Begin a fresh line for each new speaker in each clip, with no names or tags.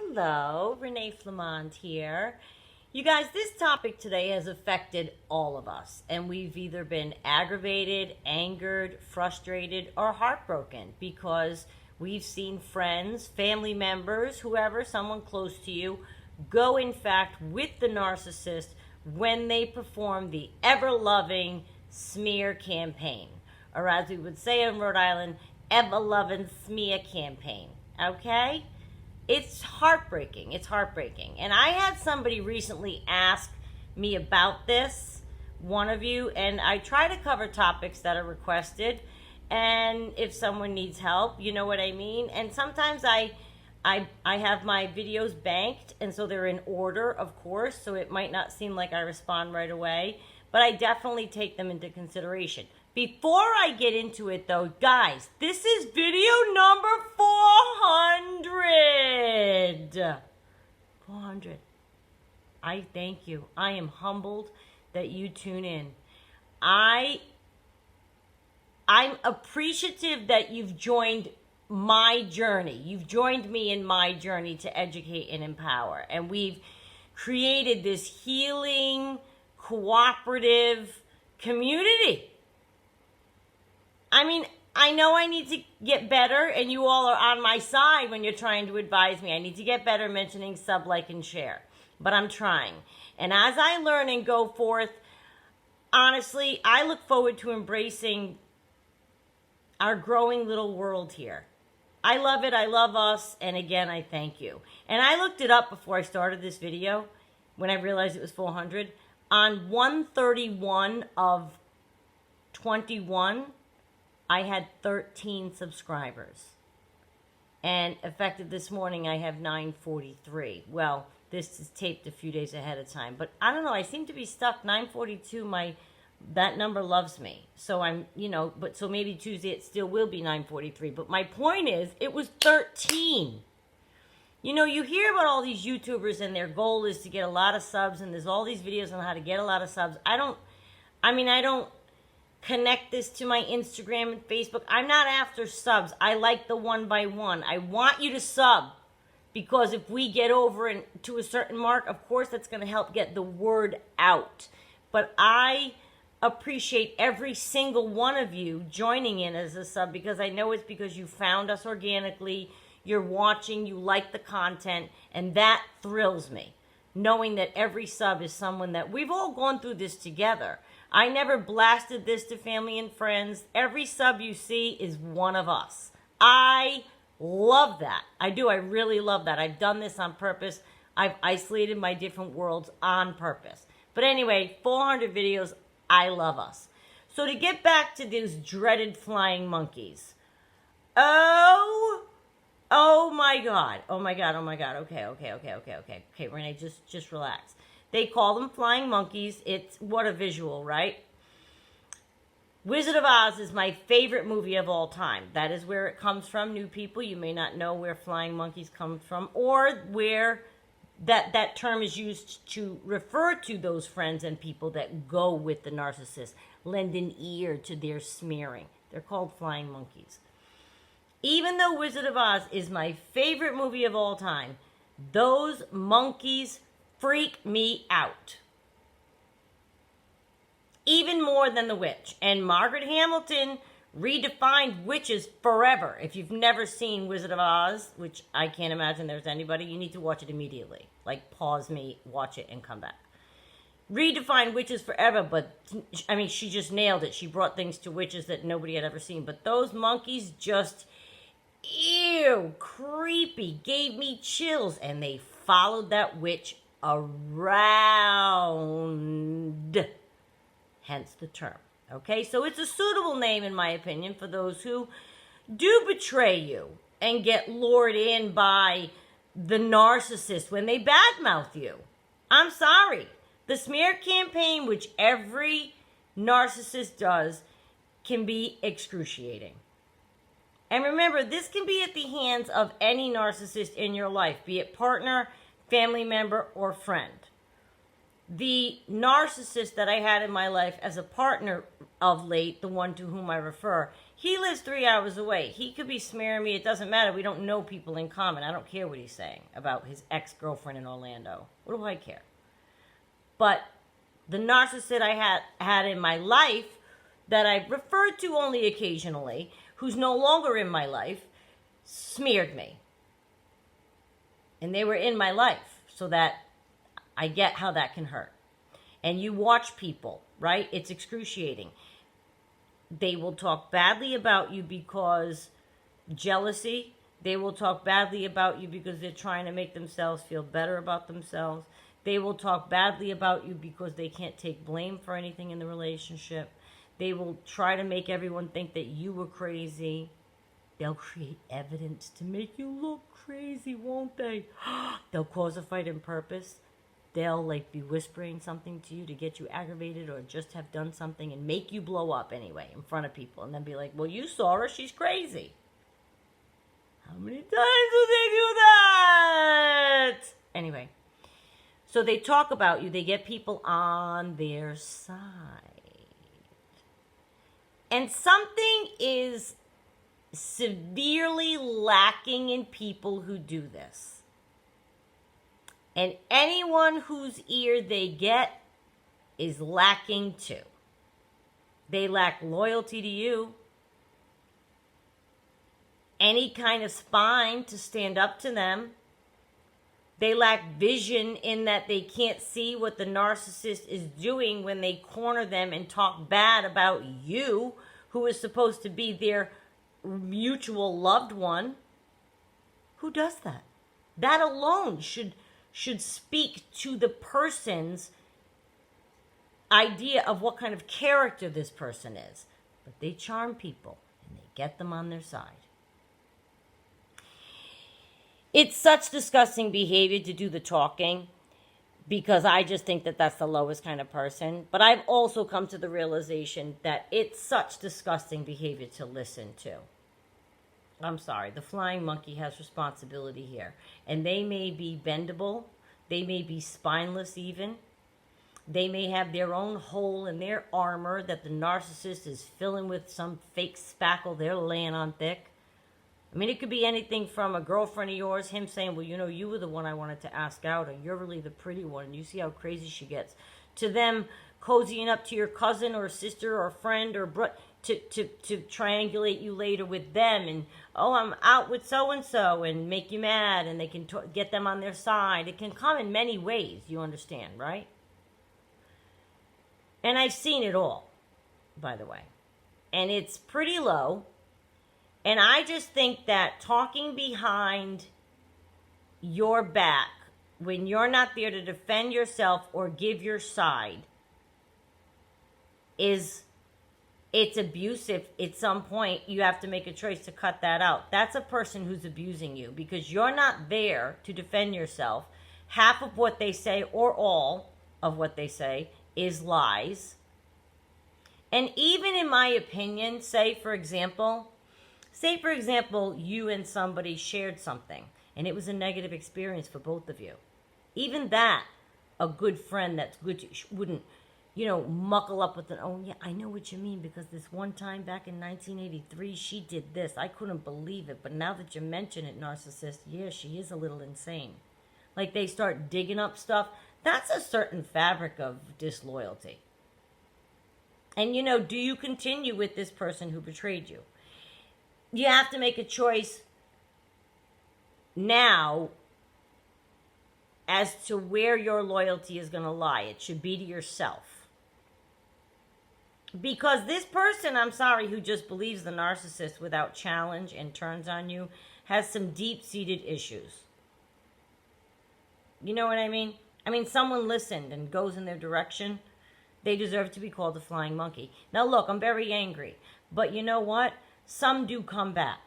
Hello, Renee Flamond here. You guys, this topic today has affected all of us, and we've either been aggravated, angered, frustrated, or heartbroken because we've seen friends, family members, whoever, someone close to you, go in fact with the narcissist when they perform the ever-loving smear campaign, or as we would say in Rhode Island, ever-loving smear campaign, okay? It's heartbreaking. It's heartbreaking. And I had somebody recently ask me about this, one of you, and I try to cover topics that are requested. And if someone needs help, you know what I mean? And sometimes I have my videos banked, and so they're in order, of course, so it might not seem like I respond right away, but I definitely take them into consideration. Before I get into it, though, guys, this is video number 400. 400. I thank you. I am humbled that you tune in. I'm appreciative that you've joined my journey. You've joined me in my journey to educate and empower. And we've created this healing, cooperative community. I mean, I know I need to get better, and you all are on my side when you're trying to advise me. I need to get better mentioning sub, like, and share. But I'm trying. And as I learn and go forth, honestly, I look forward to embracing our growing little world here. I love it. I love us. And again, I thank you. And I looked it up before I started this video, when I realized it was 400. On 131 of 21, I had 13 subscribers. And effective this morning, I have 943. Well, this is taped a few days ahead of time. But I don't know, I seem to be stuck. 942, that number loves me. So I'm, but so maybe Tuesday it still will be 943. But my point is, it was 13. You hear about all these YouTubers and their goal is to get a lot of subs, and there's all these videos on how to get a lot of subs. I don't connect this to my Instagram and Facebook. I'm not after subs. I like the one by one. I want you to sub, because if we get over to a certain mark, of course that's going to help get the word out. But I appreciate every single one of you joining in as a sub, because I know it's because you found us organically, you're watching, you like the content, and that thrills me, knowing that every sub is someone that we've all gone through this together. I never blasted this to family and friends. Every sub you see is one of us. I love that. I do. I really love that. I've done this on purpose. I've isolated my different worlds on purpose. But anyway, 400 videos. I love us. So to get back to those dreaded flying monkeys. Oh my God. Oh my God. Okay, Renee, just relax. They call them flying monkeys. It's, what a visual, right? Wizard of Oz is my favorite movie of all time. That is where it comes from. New people, you may not know where flying monkeys come from, or where that term is used to refer to those friends and people that go with the narcissist, lend an ear to their smearing. They're called flying monkeys. Even though Wizard of Oz is my favorite movie of all time, those monkeys freak me out. Even more than the witch. And Margaret Hamilton redefined witches forever. If you've never seen Wizard of Oz, which I can't imagine there's anybody, you need to watch it immediately. Like, pause me, watch it, and come back. Redefined witches forever, but, she just nailed it. She brought things to witches that nobody had ever seen. But those monkeys just, ew, creepy, gave me chills. And they followed that witch around, hence the term. Okay, so it's a suitable name, in my opinion, for those who do betray you and get lured in by the narcissist when they badmouth you. I'm sorry. The smear campaign, which every narcissist does, can be excruciating. And remember, this can be at the hands of any narcissist in your life, be it partner, family member, or friend. The narcissist that I had in my life as a partner of late, the one to whom I refer, He lives 3 hours away. He could be smearing me. It doesn't matter. We don't know people in common. I don't care what he's saying about his ex-girlfriend in Orlando. What do I care? But the narcissist I had in my life that I referred to only occasionally, who's no longer in my life, smeared me. And they were in my life, so that I get how that can hurt. And you watch people, right? It's excruciating. They will talk badly about you because jealousy. They will talk badly about you because they're trying to make themselves feel better about themselves. They will talk badly about you because they can't take blame for anything in the relationship. They will try to make everyone think that you were crazy. They'll create evidence to make you look crazy, won't they? They'll cause a fight on purpose. They'll be whispering something to you to get you aggravated or just have done something and make you blow up anyway in front of people and then be like, well, you saw her, she's crazy. How many times do they do that? Anyway, so they talk about you. They get people on their side. And something is severely lacking in people who do this. And anyone whose ear they get is lacking too. They lack loyalty to you. Any kind of spine to stand up to them. They lack vision in that they can't see what the narcissist is doing when they corner them and talk bad about you, who is supposed to be their mutual loved one. Who does that? That alone should speak to the person's idea of what kind of character this person is. But they charm people and they get them on their side. It's such disgusting behavior to do the talking because I just think that that's the lowest kind of person. But I've also come to the realization that it's such disgusting behavior to listen to. I'm sorry, the flying monkey has responsibility here. And they may be bendable. They may be spineless even. They may have their own hole in their armor that the narcissist is filling with some fake spackle they're laying on thick. I mean, it could be anything from a girlfriend of yours, him saying, well, you were the one I wanted to ask out, or you're really the pretty one, and you see how crazy she gets. To them cozying up to your cousin or sister or friend or to triangulate you later with them, and oh, I'm out with so-and-so, and make you mad, and they can get them on their side. It can come in many ways, you understand, right? And I've seen it all, by the way. And it's pretty low. And I just think that talking behind your back when you're not there to defend yourself or give your side it's abusive. At some point, you have to make a choice to cut that out. That's a person who's abusing you because you're not there to defend yourself. Half of what they say, or all of what they say, is lies. And even in my opinion, say for example, you and somebody shared something and it was a negative experience for both of you. Even that, a good friend that's good wouldn't, muckle up with oh yeah, I know what you mean because this one time back in 1983, she did this. I couldn't believe it. But now that you mention it, narcissist, yeah, she is a little insane. Like they start digging up stuff. That's a certain fabric of disloyalty. And do you continue with this person who betrayed you? You have to make a choice now as to where your loyalty is going to lie. It should be to yourself. Because this person, I'm sorry, who just believes the narcissist without challenge and turns on you, has some deep-seated issues. You know what I mean? I mean, someone listened and goes in their direction. They deserve to be called a flying monkey. Now, look, I'm very angry. But you know what? Some do come back.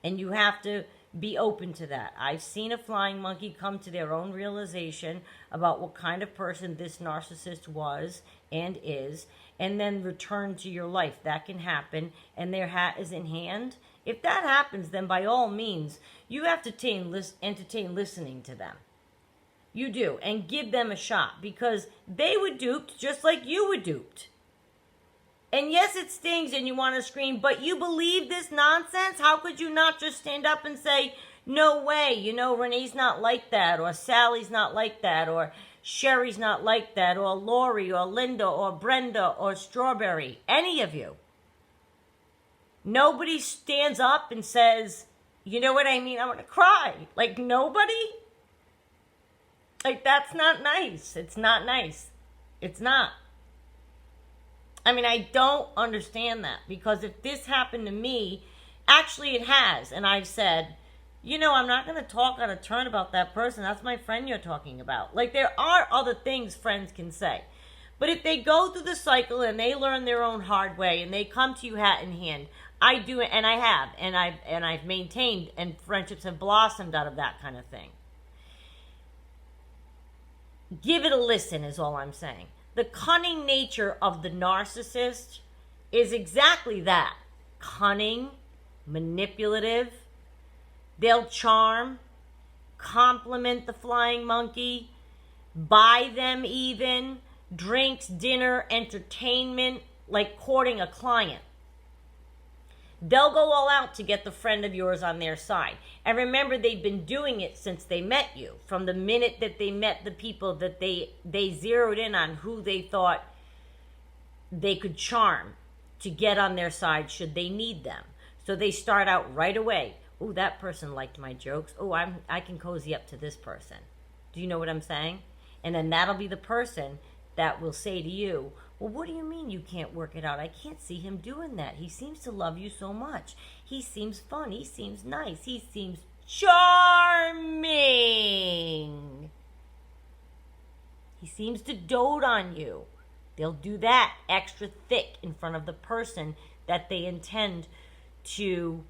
And you have to be open to that. I've seen a flying monkey come to their own realization about what kind of person this narcissist was and is, and then return to your life. That can happen, and their hat is in hand. If that happens, then by all means, you have to entertain listening to them. You do, and give them a shot, because they were duped just like you were duped. And yes, it stings and you want to scream, but you believe this nonsense? How could you not just stand up and say, no way, Renee's not like that, or Sally's not like that, or Sherry's not like that, or Lori, or Linda, or Brenda, or Strawberry, any of you. Nobody stands up and says, you know what I mean, I'm going to cry. Like, nobody? Like, that's not nice. It's not nice. It's not. I mean, I don't understand that, because if this happened to me, actually it has, and I've said, I'm not going to talk on a turn about that person. That's my friend you're talking about. Like, there are other things friends can say. But if they go through the cycle and they learn their own hard way and they come to you hat in hand, I do it, and I have, and I've maintained, and friendships have blossomed out of that kind of thing. Give it a listen is all I'm saying. The cunning nature of the narcissist is exactly that. Cunning, manipulative. They'll charm, compliment the flying monkey, buy them even, drinks, dinner, entertainment, like courting a client. They'll go all out to get the friend of yours on their side. And remember, they've been doing it since they met you. From the minute that they met the people that they zeroed in on who they thought they could charm to get on their side should they need them. So they start out right away. Oh, that person liked my jokes. Oh, I can cozy up to this person. Do you know what I'm saying? And then that'll be the person that will say to you, well, what do you mean you can't work it out? I can't see him doing that. He seems to love you so much. He seems fun. He seems nice. He seems charming. He seems to dote on you. They'll do that extra thick in front of the person that they intend to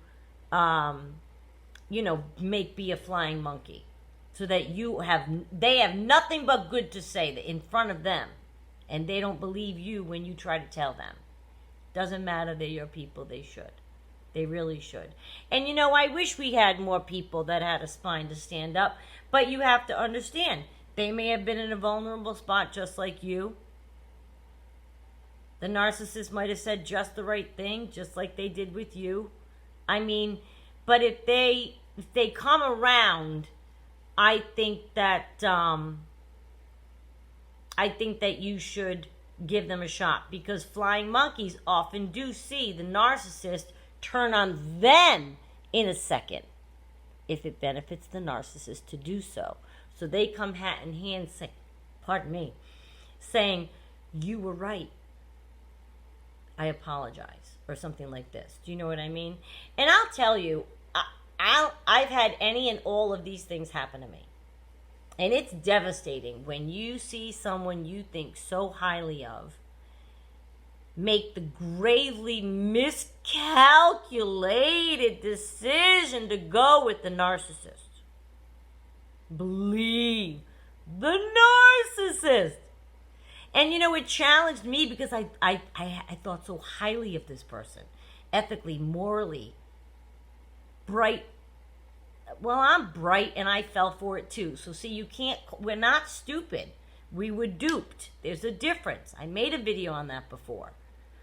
make be a flying monkey, so that they have nothing but good to say in front of them, and they don't believe you when you try to tell them. Doesn't matter, they're your people. They should. They really should. And I wish we had more people that had a spine to stand up, but you have to understand, they may have been in a vulnerable spot just like you. The narcissist might have said just the right thing, just like they did with you. I mean, but if they come around, I think that you should give them a shot, because flying monkeys often do see the narcissist turn on them in a second, if it benefits the narcissist to do so. So they come hat in hand, saying, you were right. I apologize, or something like this. Do you know what I mean? And I'll tell you, I've had any and all of these things happen to me. And it's devastating when you see someone you think so highly of make the gravely miscalculated decision to go with the narcissist. Believe the narcissist. And it challenged me, because I thought so highly of this person. Ethically, morally, bright. Well, I'm bright, and I fell for it too. So see, we're not stupid. We were duped. There's a difference. I made a video on that before.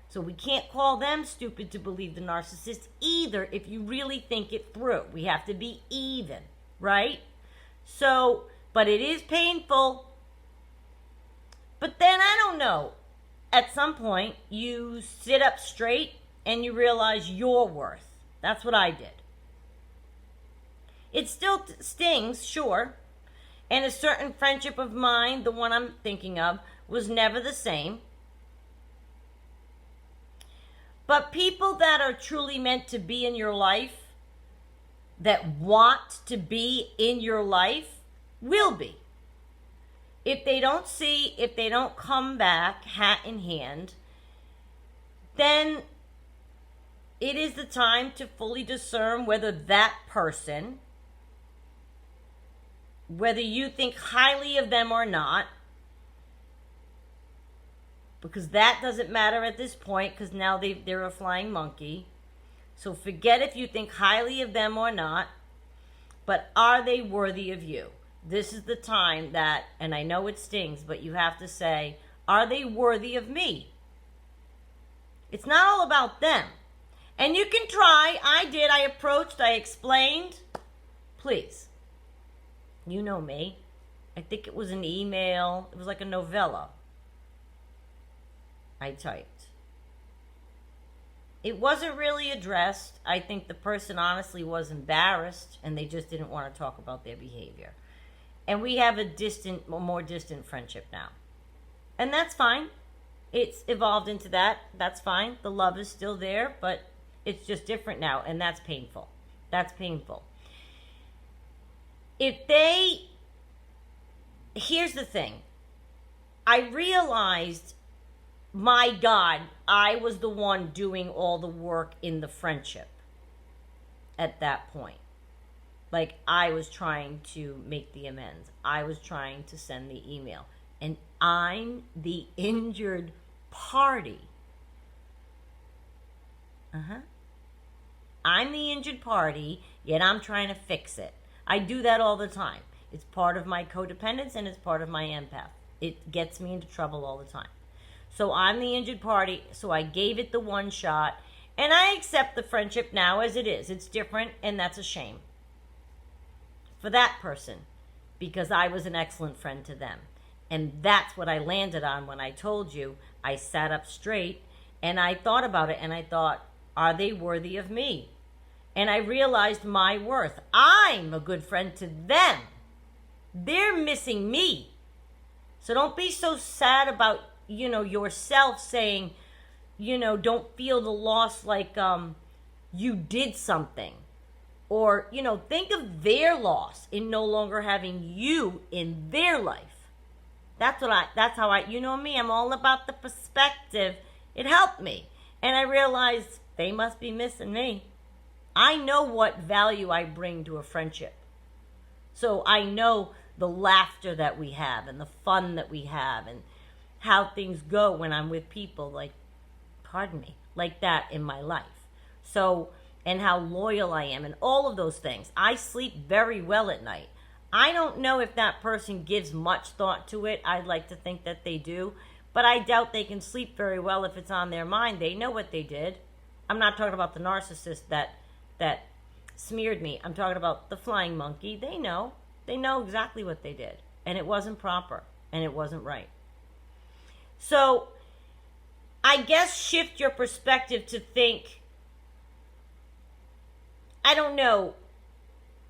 So we can't call them stupid to believe the narcissist either, if you really think it through. We have to be even, right? So, but it is painful. But then, I don't know, at some point, you sit up straight and you realize your worth. That's what I did. It still stings, sure. And a certain friendship of mine, the one I'm thinking of, was never the same. But people that are truly meant to be in your life, that want to be in your life, will be. If they don't come back hat in hand, then it is the time to fully discern whether that person, whether you think highly of them or not, because that doesn't matter at this point, because now they're a flying monkey. So forget if you think highly of them or not, but are they worthy of you? This is the time that, and I know it stings, but you have to say, are they worthy of me? It's not all about them. And you can try. I did. I approached. I explained. Please. You know me. I think it was an email. It was like a novella. I typed. It wasn't really addressed. I think the person honestly was embarrassed and they just didn't want to talk about their behavior. And we have a more distant friendship now. And that's fine. It's evolved into that. That's fine. The love is still there, but it's just different now, and that's painful. That's painful. Here's the thing. I realized, my God, I was the one doing all the work in the friendship at that point. Like, I was trying to make the amends. I was trying to send the email. And I'm the injured party. I'm the injured party, yet I'm trying to fix it. I do that all the time. It's part of my codependence and it's part of my empath. It gets me into trouble all the time. So I'm the injured party, so I gave it the one shot, and I accept the friendship now as it is. It's different, and that's a shame for that person, because I was an excellent friend to them. And that's what I landed on when I told you. I sat up straight, and I thought about it, and I thought, are they worthy of me? And I realized my worth. I'm a good friend to them. They're missing me. So don't be so sad about, yourself saying, don't feel the loss like you did something. Or, think of their loss in no longer having you in their life. That's how I, me, I'm all about the perspective. It helped me. And I realized they must be missing me. I know what value I bring to a friendship. So I know the laughter that we have and the fun that we have and how things go when I'm with people like that in my life. So, and how loyal I am and all of those things. I sleep very well at night. I don't know if that person gives much thought to it. I'd like to think that they do. But I doubt they can sleep very well if it's on their mind. They know what they did. I'm not talking about the narcissist that smeared me. I'm talking about the flying monkey. They know. They know exactly what they did. And it wasn't proper. And it wasn't right. So, I guess shift your perspective to think, I don't know,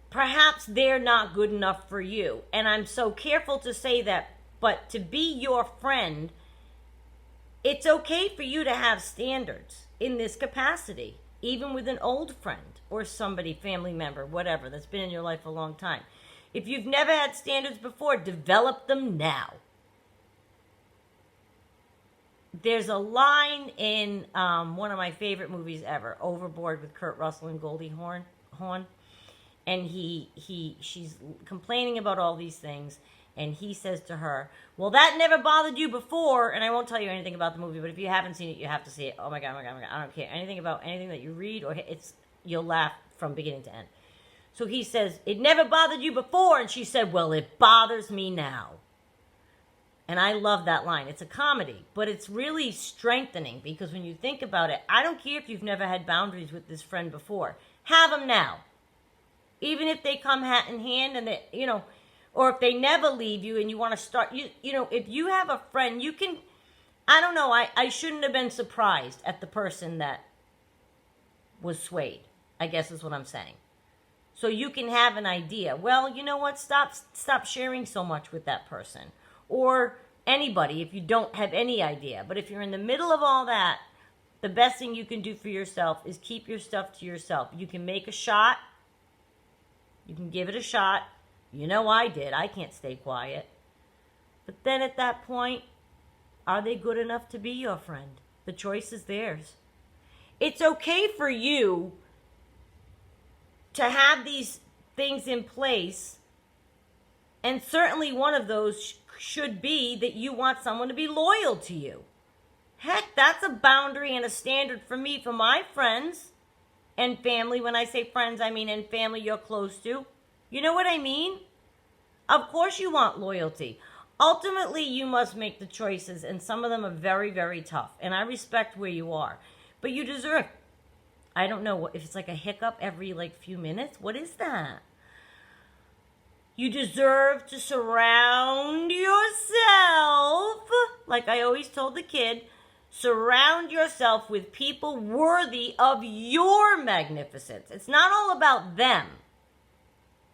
perhaps they're not good enough for you. And I'm so careful to say that, but to be your friend, it's okay for you to have standards in this capacity, even with an old friend or somebody, family member, whatever, that's been in your life a long time. If you've never had standards before, develop them now. There's a line in one of my favorite movies ever, Overboard, with Kurt Russell and Goldie Hawn. And she's complaining about all these things, and he says to her, well, that never bothered you before. And I won't tell you anything about the movie, but if you haven't seen it, you have to see it. Oh my God, I don't care anything about anything that you read, or you'll laugh from beginning to end. So he says, it never bothered you before. And she said, well, it bothers me now. And I love that line. It's a comedy, but it's really strengthening, because when you think about it, I don't care if you've never had boundaries with this friend before. Have them now. Even if they come hat in hand and they, or if they never leave you and you want to start, if you have a friend, you can, I don't know, I shouldn't have been surprised at the person that was swayed, I guess is what I'm saying. So you can have an idea. Well, you know what? Stop sharing so much with that person. Or anybody if you don't have any idea. But if you're in the middle of all that, the best thing you can do for yourself is keep your stuff to yourself. You can make a shot. You can give it a shot. I did. I can't stay quiet. But then at that point, are they good enough to be your friend? The choice is theirs. It's okay for you to have these things in place. And certainly one of those should be that you want someone to be loyal to you. Heck, that's a boundary and a standard for me, for my friends and family. When I say friends, I mean and family you're close to. You know what I mean? Of course you want loyalty. Ultimately, you must make the choices, and some of them are very, very tough. And I respect where you are. But you deserve, I don't know if it's like a hiccup every like few minutes. What is that? You deserve to surround yourself, like I always told the kid, surround yourself with people worthy of your magnificence. It's not all about them.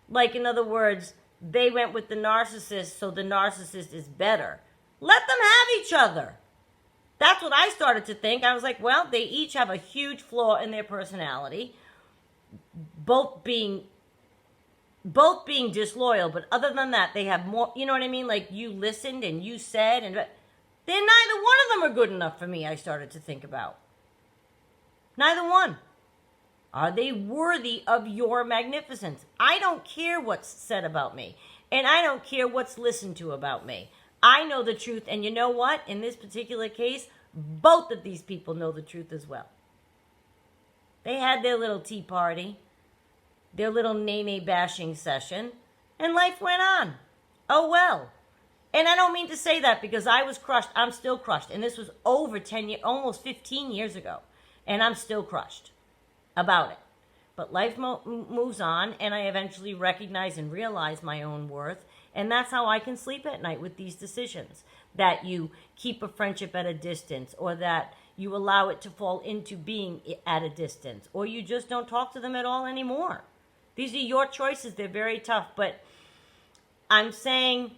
Like, in other words, they went with the narcissist, so the narcissist is better. Let them have each other. That's what I started to think. I was like, well, they each have a huge flaw in their personality, both being disloyal, but other than that, they have more, you know what I mean? Like, you listened and you said, and then neither one of them are good enough for me, I started to think about. Neither one. Are they worthy of your magnificence? I don't care what's said about me, and I don't care what's listened to about me. I know the truth, and you know what? In this particular case, both of these people know the truth as well. They had their little tea party, their little nay bashing session, and life went on. Oh well. And I don't mean to say that because I was crushed. I'm still crushed. And this was over 10 years, almost 15 years ago. And I'm still crushed about it. But life moves on, and I eventually recognize and realize my own worth. And that's how I can sleep at night with these decisions. That you keep a friendship at a distance, or that you allow it to fall into being at a distance, or you just don't talk to them at all anymore. These are your choices. They're very tough. But I'm saying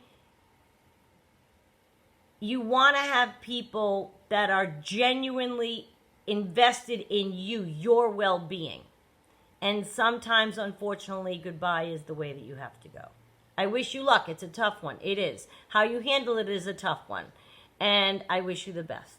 you want to have people that are genuinely invested in you, your well-being. And sometimes, unfortunately, goodbye is the way that you have to go. I wish you luck. It's a tough one. It is. How you handle it is a tough one. And I wish you the best.